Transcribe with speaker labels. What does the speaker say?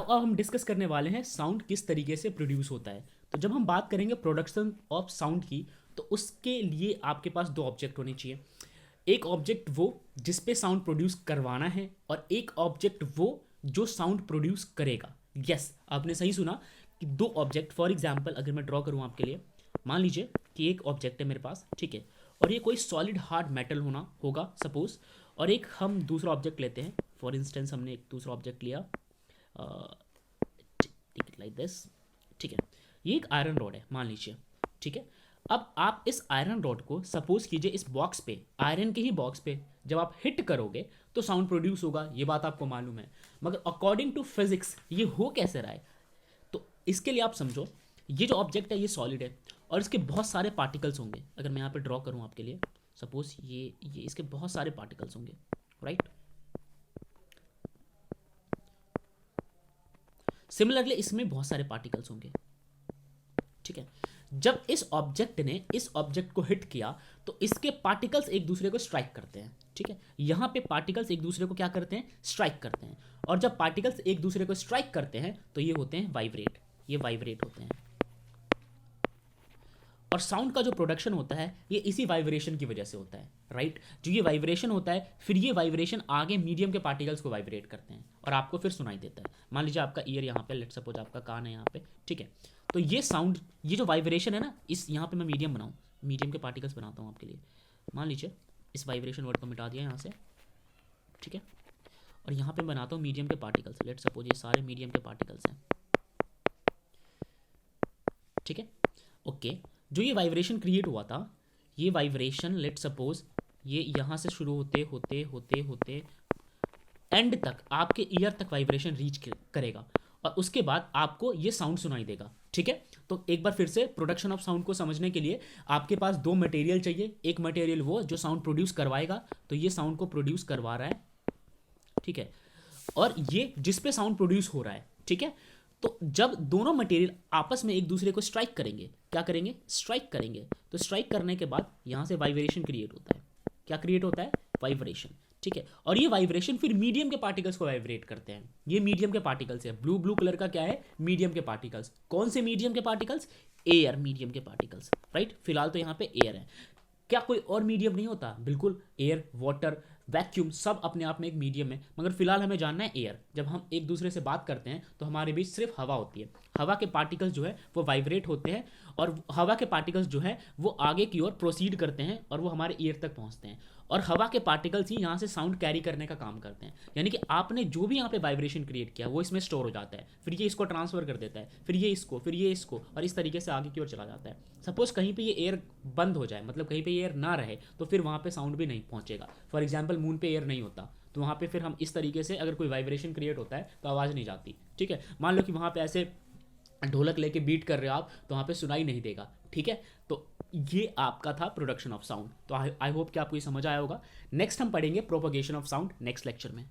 Speaker 1: अब हम डिस्कस करने वाले हैं साउंड किस तरीके से प्रोड्यूस होता है। तो जब हम बात करेंगे प्रोडक्शन ऑफ साउंड की, तो उसके लिए आपके पास दो ऑब्जेक्ट होने चाहिए। एक ऑब्जेक्ट वो जिस पे साउंड प्रोड्यूस करवाना है, और एक ऑब्जेक्ट वो जो साउंड प्रोड्यूस करेगा। यस, आपने सही सुना कि दो ऑब्जेक्ट। फॉर एग्जाम्पल अगर मैं ड्रॉ करूँ आपके लिए, मान लीजिए कि एक ऑब्जेक्ट है मेरे पास, ठीक है, और ये कोई सॉलिड हार्ड मेटल होगा सपोज, और एक हम दूसरा ऑब्जेक्ट लेते हैं। फॉर इंस्टेंस हमने एक दूसरा ऑब्जेक्ट लिया, टेक इट लाइक दिस, ठीक है, ये एक आयरन रॉड है मान लीजिए, ठीक है। अब आप इस आयरन रॉड को सपोज कीजिए इस बॉक्स पे, आयरन के ही बॉक्स पे जब आप हिट करोगे तो साउंड प्रोड्यूस होगा, ये बात आपको मालूम है। मगर अकॉर्डिंग टू फिजिक्स ये हो कैसे रहा है? तो इसके लिए आप समझो, ये जो ऑब्जेक्ट है ये सॉलिड है और इसके बहुत सारे पार्टिकल्स होंगे। अगर मैं यहाँ पे ड्रॉ करूँ आपके लिए, सपोज ये इसके बहुत सारे पार्टिकल्स होंगे, राइट। सिमिलरली इसमें बहुत सारे पार्टिकल्स होंगे, ठीक है। जब इस ऑब्जेक्ट ने इस ऑब्जेक्ट को हिट किया तो इसके पार्टिकल्स एक दूसरे को स्ट्राइक करते हैं, ठीक है। यहां पे पार्टिकल्स एक दूसरे को क्या करते हैं? स्ट्राइक करते हैं। और जब पार्टिकल्स एक दूसरे को स्ट्राइक करते हैं तो ये होते हैं वाइब्रेट, ये वाइब्रेट होते हैं। और साउंड का जो प्रोडक्शन होता है ये इसी वाइब्रेशन की वजह से होता है, राइट। जो ये वाइब्रेशन होता है, फिर ये वाइब्रेशन आगे मीडियम के पार्टिकल्स को वाइब्रेट करते हैं और आपको फिर सुनाई देता है। मान लीजिए आपका ईयर यहाँ पे, लेट्स सपोज आपका कान है यहाँ पे, ठीक है। तो ये साउंड, ये जो वाइब्रेशन है ना, इस यहाँ पे मैं मीडियम बनाऊँ, मीडियम के पार्टिकल्स बनाता हूँ आपके लिए। मान लीजिए इस वाइब्रेशन वर्ड को मिटा दिया यहाँ से, ठीक है, और यहाँ पे बनाता हूँ मीडियम के पार्टिकल्स। लेट्स सपोज ये सारे मीडियम के पार्टिकल्स हैं, ठीक है, ओके। जो ये वाइब्रेशन क्रिएट हुआ था, ये वाइब्रेशन लेट्स सपोज ये यहाँ से शुरू होते होते होते होते एंड तक आपके ईयर तक वाइब्रेशन रीच करेगा और उसके बाद आपको ये साउंड सुनाई देगा, ठीक है। तो एक बार फिर से प्रोडक्शन ऑफ साउंड को समझने के लिए आपके पास दो मटेरियल चाहिए। एक मटेरियल वो जो साउंड प्रोड्यूस करवाएगा, तो ये साउंड को प्रोड्यूस करवा रहा है, ठीक है, और ये जिस पे साउंड प्रोड्यूस हो रहा है, ठीक है। तो जब दोनों मटेरियल आपस में एक दूसरे को स्ट्राइक करेंगे, क्या करेंगे? स्ट्राइक करेंगे। तो स्ट्राइक करने के बाद यहां से वाइब्रेशन क्रिएट होता है। क्या क्रिएट होता है? वाइब्रेशन, ठीक है। और ये वाइब्रेशन फिर मीडियम के पार्टिकल्स को वाइब्रेट करते हैं। ये मीडियम के पार्टिकल्स है, ब्लू ब्लू कलर का क्या है? मीडियम के पार्टिकल्स। कौन से मीडियम के पार्टिकल्स? एयर मीडियम के पार्टिकल्स, राइट। फिलहाल तो यहाँ पे एयर है। क्या कोई और मीडियम नहीं होता? बिल्कुल, एयर, वाटर, वैक्यूम सब अपने आप में एक मीडियम है, मगर फिलहाल हमें जानना है एयर। जब हम एक दूसरे से बात करते हैं तो हमारे बीच सिर्फ हवा होती है। हवा के पार्टिकल्स जो है वो वाइब्रेट होते हैं और हवा के पार्टिकल्स जो है वो आगे की ओर प्रोसीड करते हैं और वो हमारे ईयर तक पहुंचते हैं। और हवा के पार्टिकल्स ही यहाँ से साउंड कैरी करने का काम करते हैं। यानी कि आपने जो भी यहाँ पे वाइब्रेशन क्रिएट किया वो इसमें स्टोर हो जाता है, फिर ये इसको ट्रांसफर कर देता है, फिर ये इसको, फिर ये इसको, और इस तरीके से आगे की ओर चला जाता है। सपोज कहीं पे ये एयर बंद हो जाए, मतलब कहीं पे एयर ना रहे, तो फिर वहाँ पे साउंड भी नहीं पहुँचेगा। फॉर एग्जाम्पल मून पे एयर नहीं होता, तो वहाँ पे फिर हम इस तरीके से अगर कोई वाइब्रेशन क्रिएट होता है तो आवाज़ नहीं जाती, ठीक है। मान लो कि वहाँ पे ऐसे ढोलक लेके बीट कर रहे हो आप, तो वहाँ पे सुनाई नहीं देगा, ठीक है। तो ये आपका था प्रोडक्शन ऑफ साउंड। तो आई होप कि आपको ये समझ आया होगा। नेक्स्ट हम पढ़ेंगे propagation of sound next lecture में।